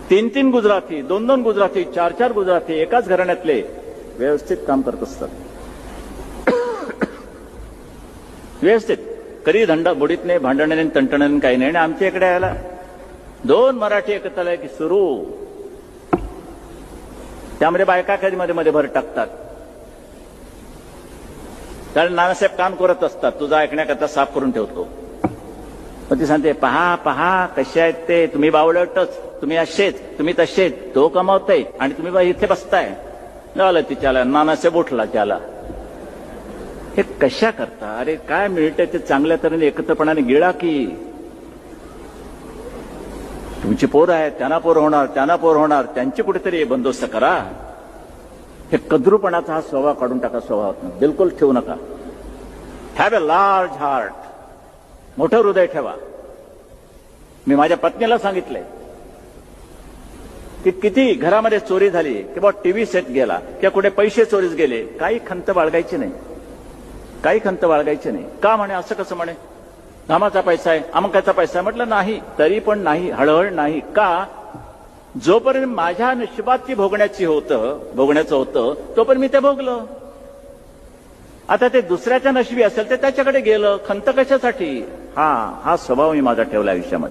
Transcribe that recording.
तीन गुजराती, दोन गुजराती, चार गुजराती एकाच घराण्यातले व्यवस्थित काम करत असतात. व्यवस्थित कधी धंदा बुडीत नाही, भांडणाने तंटणाने काही नाही. आणि आमच्या इकडे यायला 2 मराठी एकत्र आले की सुरू. त्यामध्ये बायका कधी मध्ये मध्ये भर टाकतात. कारण नानासाहेब काम करत असतात, तुझा ऐकण्याकरता साफ करून ठेवतो. मग ती सांगते, पहा पहा कसे आहेत ते, तुम्ही बावळटच, तुम्ही असेच, तुम्ही तसेच, तो कमावताय आणि तुम्ही बा इथे बसताय. झालं तिच्याला, नानासाहेब उठला त्याला. हे कशा करता? अरे काय मिळतंय ते चांगल्या तऱ्हेने एकत्रपणाने गिळा की. तुमची पोर आहे, त्यांना पोर होणार, त्यांना पोर होणार, त्यांची कुठेतरी बंदोबस्त करा. हे कद्रूपणाचा हा स्वभाव काढून टाका. स्वभाव बिलकुल ठेवू नका. हॅव अ लार्ज हार्ट, मोठं हृदय ठेवा. मी माझ्या पत्नीला सांगितलंय की किती घरामध्ये चोरी झाली किंवा टीव्ही सेट गेला किंवा कुठे पैसे चोरीस गेले, काही खंत बाळगायची नाही, काही खंत बाळगायची नाही. का म्हणे, असं कसं म्हणे, कामाचा पैसा आहे, अमकाचा पैसा आहे. म्हटलं नाही, तरी पण नाही, हळहळ नाही. का? जोपर्यंत माझ्या नशिबात ती भोगण्याचं होतं तोपर्यंत मी ते भोगलं. आता ते दुसऱ्याच्या नशिबी असेल तर त्याच्याकडे गेलं, खंत कशासाठी? हा स्वभाव मी माझा ठेवला आयुष्यामध्ये.